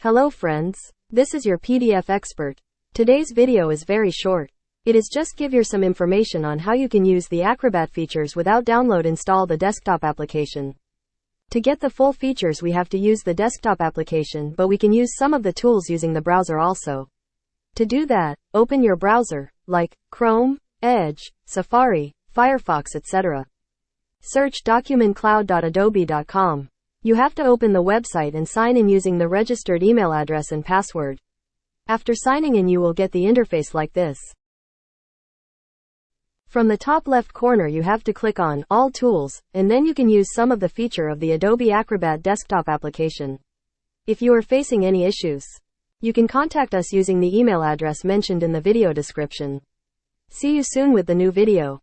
Hello friends, this is your PDF expert. Today's video is very short. It is just give you some information on how you can use the Acrobat features without install the desktop application. To get the full features we have to use the desktop application, but we can use some of the tools using the browser also. To do that, open your browser, like Chrome, Edge, Safari, Firefox etc. Search documentcloud.adobe.com. You have to open the website and sign in using the registered email address and password. After signing in you will get the interface like this. From the top left corner you have to click on All Tools, and then you can use some of the feature of the Adobe Acrobat desktop application. If you are facing any issues, you can contact us using the email address mentioned in the video description. See you soon with the new video.